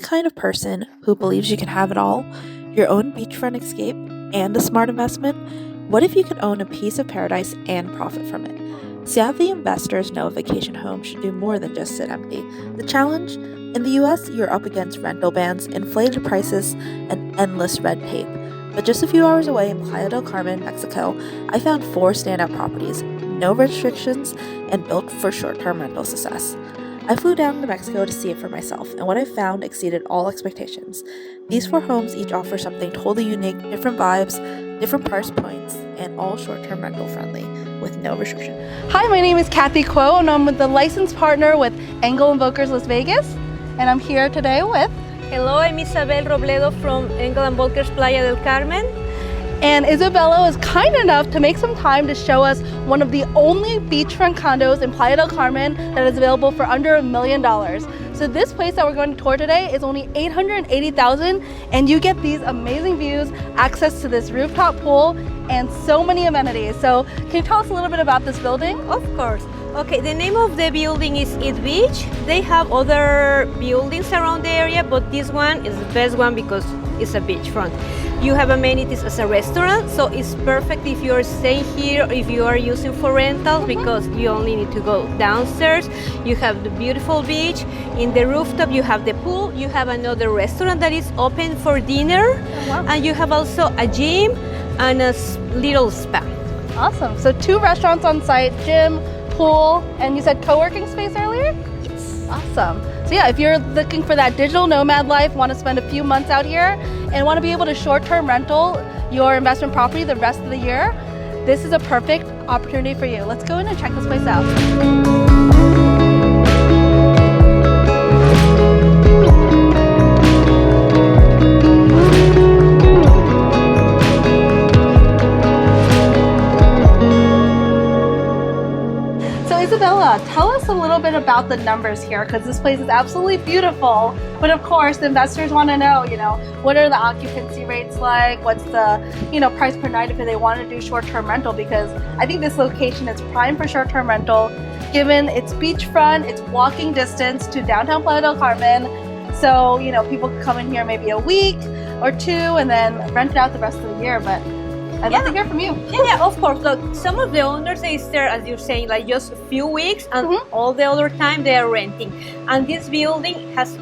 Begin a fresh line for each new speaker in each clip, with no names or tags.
kind of person who believes you can have it all, your own beachfront escape, and a smart investment? What if you could own a piece of paradise and profit from it? Savvy investors know a vacation home should do more than just sit empty. The challenge? In the US, you're up against rental bans, inflated prices, and endless red tape. But just a few hours away in Playa del Carmen, Mexico, I found 4 standout properties, no restrictions, and built for short-term rental success. I flew down to Mexico to see it for myself, and what I found exceeded all expectations. These 4 homes each offer something totally unique, different vibes, different price points, and all short-term rental friendly, with no restriction.
Hi, my name is Cathey Kuo, and I'm the licensed partner with Engel Völkers Las Vegas, and I'm here today with...
Hello, I'm Isabel Robledo from Engel Völkers Playa del Carmen.
And Isabella was kind enough to make some time to show us one of the only beachfront condos in Playa del Carmen that is available for under $1 million. So this place that we're going to tour today is only $880,000, and you get these amazing views, access to this rooftop pool, and so many amenities. So can you tell us a little bit about this building?
Of course. Okay, the name of the building is It Beach. They have other buildings around the area, but this one is the best one because it's a beachfront. You have amenities as a restaurant, so it's perfect if you're staying here, if you are using for rentals, because you only need to go downstairs. You have the beautiful beach. In the rooftop, you have the pool. You have another restaurant that is open for dinner.
Oh, wow.
And you have also a gym and a little spa.
Awesome. So 2 restaurants on site, gym, pool, and you said co-working space earlier?
Yes.
Awesome. So yeah, if you're looking for that digital nomad life, want to spend a few months out here, and want to be able to short-term rental your investment property the rest of the year, this is a perfect opportunity for you. Let's go in and check this place out. Isabella, tell us a little bit about the numbers here, because this place is absolutely beautiful. But of course, the investors want to know, what are the occupancy rates like? What's the, price per night if they want to do short-term rental? Because I think this location is prime for short-term rental, given its beachfront, it's walking distance to downtown Playa del Carmen. So, people can come in here maybe a week or 2 and then rent it out the rest of the year. But I'd love to hear from you.
Yeah, of course. Look, some of the owners, they stay, as you're saying, like just a few weeks, and all the other time they are renting. And this building has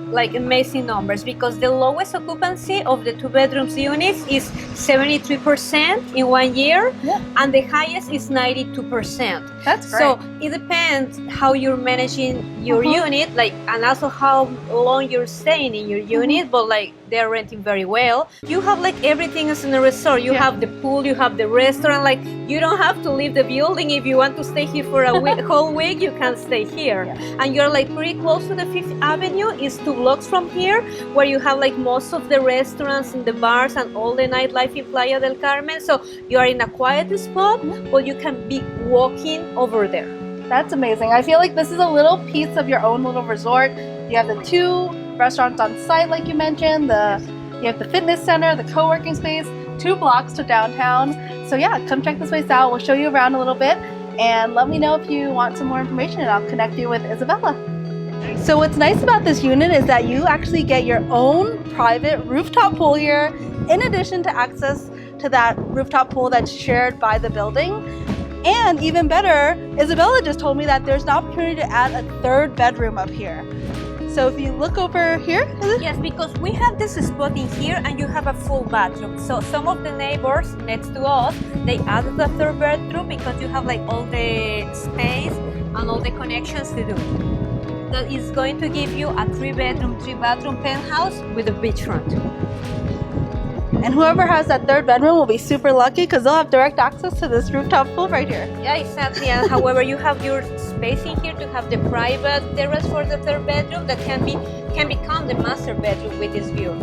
like amazing numbers, because the lowest occupancy of the 2-bedrooms units is 73% in 1 year, and the highest is 92%.
That's great.
So it depends how you're managing your unit, and also how long you're staying in your unit, but they're renting very well. You have everything is in a resort. You have the pool, you have the restaurant. You don't have to leave the building. If you want to stay here for a whole week, you can stay here. And you're pretty close to the 5th Avenue. It's 2 blocks from here, where you have most of the restaurants and the bars and all the nightlife in Playa del Carmen. So you are in a quiet spot, but you can be walking over there.
That's amazing. I feel like this is a little piece of your own little resort. You have the 2 restaurants on site, like you mentioned. You have the fitness center, the co-working space, 2 blocks to downtown. So yeah, come check this place out. We'll show you around a little bit, and let me know if you want some more information, and I'll connect you with Isabella. So what's nice about this unit is that you actually get your own private rooftop pool here, in addition to access to that rooftop pool that's shared by the building. And even better, Isabella just told me that there's an opportunity to add a 3rd bedroom up here. So if you look over here,
yes, because we have this spot in here, and you have a full bathroom. So some of the neighbors next to us, they added the 3rd bedroom because you have all the space and all the connections to do. That is going to give you a 3-bedroom, 3-bathroom penthouse with a beachfront.
And whoever has that 3rd bedroom will be super lucky, because they'll have direct access to this rooftop pool right here.
Yeah, exactly. And however, you have your space in here to have the private terrace for the 3rd bedroom that can become the master bedroom with this view.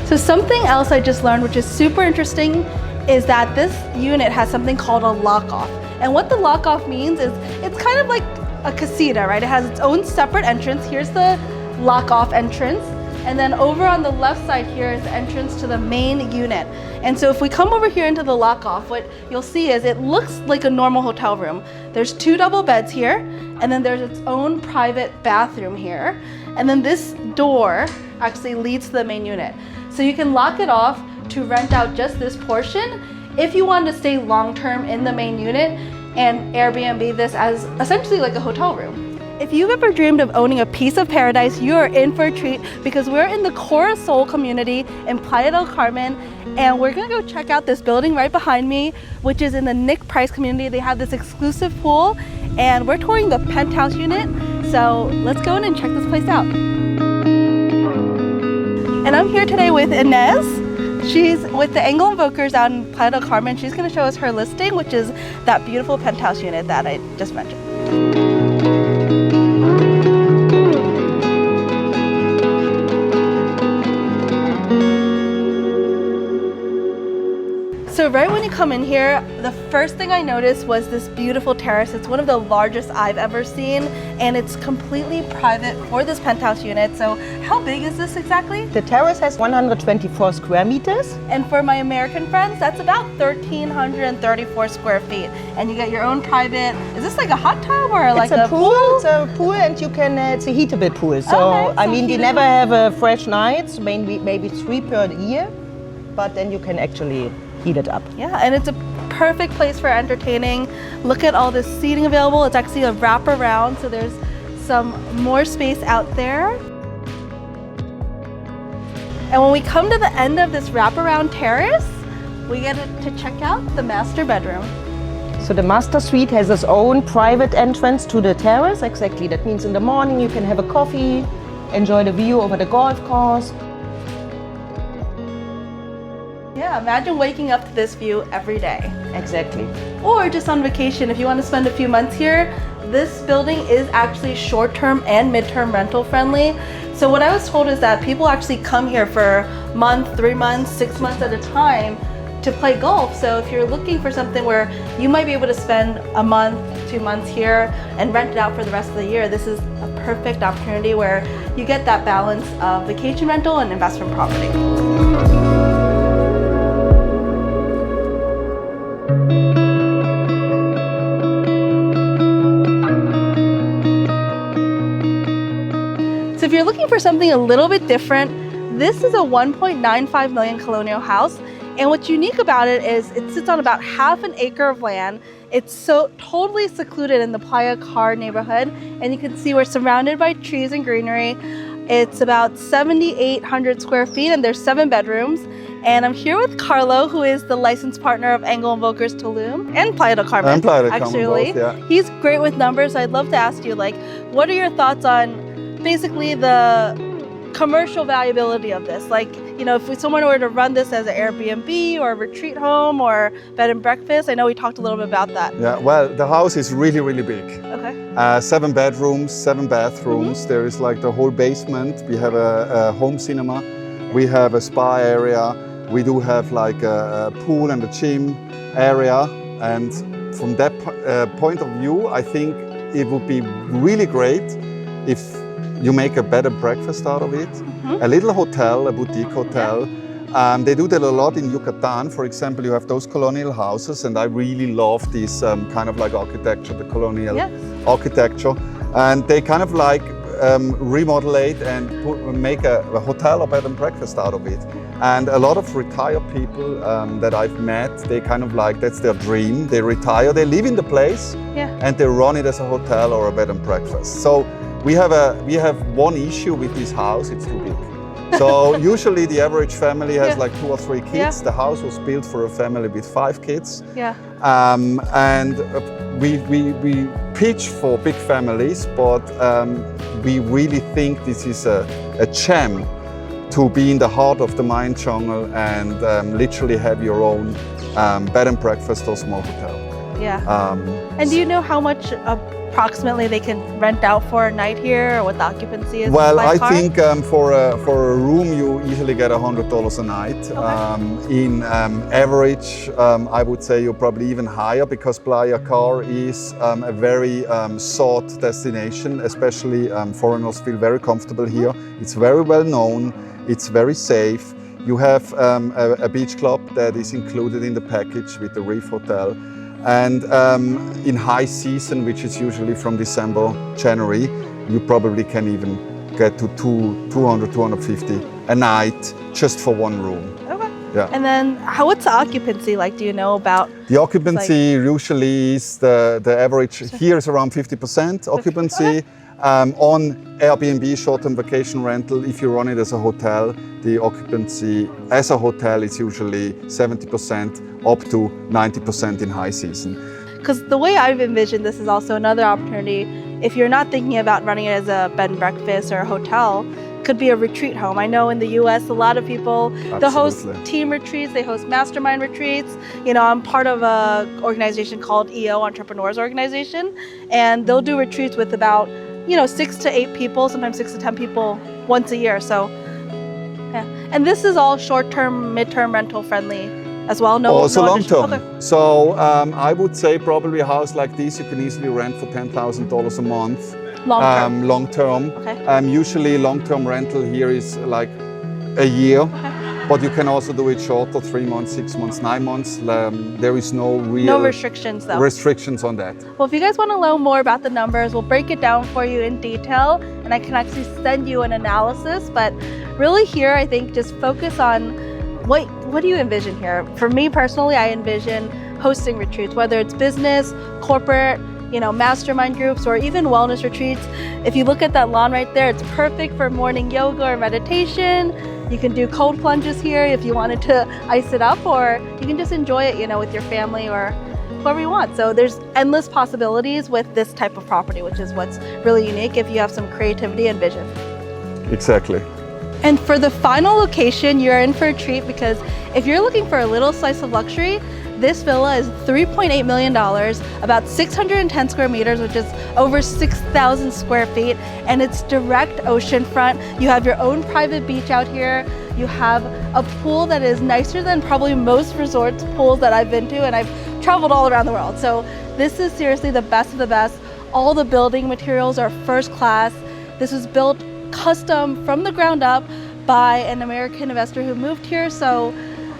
So something else I just learned, which is super interesting, is that this unit has something called a lock-off. And what the lock-off means is it's kind of like a casita, right? It has its own separate entrance. Here's the lock-off entrance. And then over on the left side here is the entrance to the main unit. And so if we come over here into the lock-off, what you'll see is it looks like a normal hotel room. There's 2 double beds here, and then there's its own private bathroom here. And then this door actually leads to the main unit. So you can lock it off to rent out just this portion if you want to stay long-term in the main unit and Airbnb this as essentially like a hotel room. If you've ever dreamed of owning a piece of paradise, you are in for a treat because we're in the Corazon community in Playa del Carmen, and we're gonna go check out this building right behind me, which is in the Nick Price community. They have this exclusive pool, and we're touring the Penthouse unit. So let's go in and check this place out. And I'm here today with Inez. She's with the Engel Völkers out in Playa del Carmen. She's gonna show us her listing, which is that beautiful penthouse unit that I just mentioned. So right when you come in here, the first thing I noticed was this beautiful terrace. It's one of the largest I've ever seen, and it's completely private for this penthouse unit. So how big is this exactly?
The terrace has 124 square meters.
And for my American friends, that's about 1,334 square feet. And you get your own private, is this like a hot tub or like a pool?
It's a pool, and you can, it's a heatable pool. So,
Okay,
I
so
mean, we
heatable.
never have fresh nights, maybe 3 per year, but then you can actually heat it up.
Yeah, and it's a perfect place for entertaining. Look at all this seating available. It's actually a wraparound, so there's some more space out there. And when we come to the end of this wraparound terrace, we get to check out the master bedroom.
So the master suite has its own private entrance to the terrace, exactly. That means in the morning you can have a coffee, enjoy the view over the golf course.
Yeah, imagine waking up to this view every day.
Exactly.
Or just on vacation, if you want to spend a few months here, this building is actually short-term and mid-term rental friendly. So what I was told is that people actually come here for a month, 3 months, 6 months at a time to play golf. So if you're looking for something where you might be able to spend a month, 2 months here and rent it out for the rest of the year, this is a perfect opportunity where you get that balance of vacation rental and investment property. So if you're looking for something a little bit different, this is a 1.95 million Colonial house. And what's unique about it is it sits on about half an acre of land. It's so totally secluded in the Playa Car neighborhood. And you can see we're surrounded by trees and greenery. It's about 7,800 square feet and there's 7 bedrooms. And I'm here with Carlo, who is the licensed partner of Engel Völkers Tulum and Playa del Carmen.
And Playa del Carmen
actually.
both, yeah.
He's great with numbers. So I'd love to ask you, like, what are your thoughts on basically the commercial valuability of this? Like, you know, if someone were to run this as an Airbnb or a retreat home or bed and breakfast, I know we talked a little bit about that.
Yeah, well, the house is really, really big.
Okay.
7 bedrooms, 7 bathrooms.
Mm-hmm.
There is like the whole basement. We have a home cinema. We have a spa area. We do have like a pool and a gym area. And from that point of view, I think it would be really great if you make a bed and breakfast out of it.
Mm-hmm.
A little hotel, a boutique hotel. They do that a lot in Yucatan. For example, you have those colonial houses, and I really love this kind of like architecture, the colonial architecture. And they kind of like remodel it and make a hotel or bed and breakfast out of it. And a lot of retired people that I've met, they kind of like, that's their dream. They retire, they live in the place, and they run it as a hotel or a bed and breakfast. So we have one issue with this house, it's too big. So usually the average family has like 2 or 3 kids.
Yeah.
The house was built for a family with 5 kids.
Yeah.
And we pitch for big families, but we really think this is a gem to be in the heart of the Mayan jungle and literally have your own bed and breakfast or small hotel.
Yeah. And do you know how much approximately they can rent out for a night here, or what the occupancy is?
Well,
by
I
car?
think for a room you easily get $100 a night.
Okay.
In average, I would say you're probably even higher because Playa Car is a very sought destination. Especially foreigners feel very comfortable here. It's very well known. It's very safe. You have a beach club that is included in the package with the Reef Hotel. And in high season, which is usually from December, January, you probably can even get to 200, 250 a night just for one room.
Okay.
Yeah.
And then what's the occupancy like? Do you know about?
The occupancy usually is the average here is around 50% occupancy. On Airbnb, short-term vacation rental, if you run it as a hotel, the occupancy as a hotel is usually 70% up to 90% in high season.
Because the way I've envisioned this is also another opportunity. If you're not thinking about running it as a bed and breakfast or a hotel, could be a retreat home. I know in the US, a lot of people, they host team retreats, they host mastermind retreats. You know, I'm part of an organization called EO, Entrepreneurs Organization, and they'll do retreats with about 6 to 8 people, sometimes 6 to 10 people once a year. So, yeah. And this is all short-term, mid-term rental friendly as well. No,
also
no
long-term.
Okay.
So I would say probably a house like this you can easily rent for $10,000 a month.
Long-term.
Long-term.
Okay.
Usually long-term rental here is like a year. Okay. But you can also do it shorter, 3 months, 6 months, 9 months. There is no
restrictions though.
Restrictions on that.
Well, if you guys want to know more about the numbers, we'll break it down for you in detail, and I can actually send you an analysis. But really here, I think just focus on what do you envision here? For me personally, I envision hosting retreats, whether it's business, corporate, mastermind groups, or even wellness retreats. If you look at that lawn right there, it's perfect for morning yoga or meditation. You can do cold plunges here if you wanted to ice it up, or you can just enjoy it, with your family or whoever you want. So there's endless possibilities with this type of property, which is what's really unique if you have some creativity and vision.
Exactly.
And for the final location, you're in for a treat, because if you're looking for a little slice of luxury, this villa is $3.8 million, about 610 square meters, which is over 6,000 square feet, and it's direct oceanfront. You have your own private beach out here. You have a pool that is nicer than probably most resorts pools that I've been to, and I've traveled all around the world. So this is seriously the best of the best. All the building materials are first class. This was built custom from the ground up by an American investor who moved here, so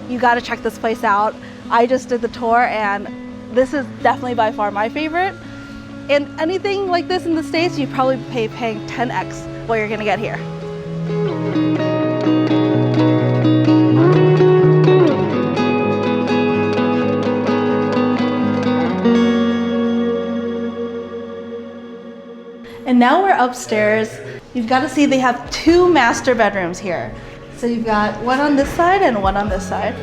you got to check this place out. I just did the tour, and this is definitely by far my favorite. And anything like this in the States, you probably paying 10x what you're gonna get here. And now we're upstairs. You've got to see they have 2 master bedrooms here. So you've got one on this side and one on this side.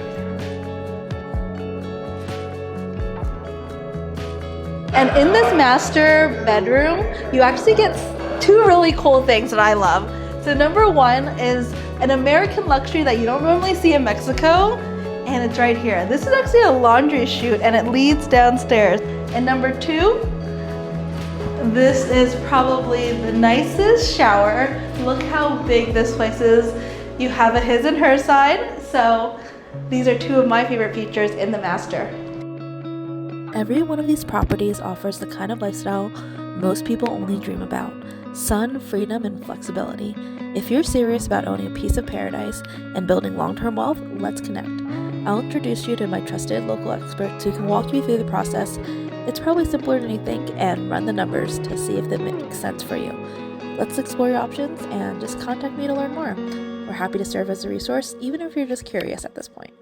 And in this master bedroom, you actually get 2 really cool things that I love. So number 1 is an American luxury that you don't normally see in Mexico, and it's right here. This is actually a laundry chute, and it leads downstairs. And number 2, this is probably the nicest shower. Look how big this place is. You have a his and her side. So these are 2 of my favorite features in the master.
Every one of these properties offers the kind of lifestyle most people only dream about: sun, freedom, and flexibility. If you're serious about owning a piece of paradise and building long-term wealth, let's connect. I'll introduce you to my trusted local experts who can walk you through the process. It's probably simpler than you think, and run the numbers to see if they make sense for you. Let's explore your options and just contact me to learn more. We're happy to serve as a resource, even if you're just curious at this point.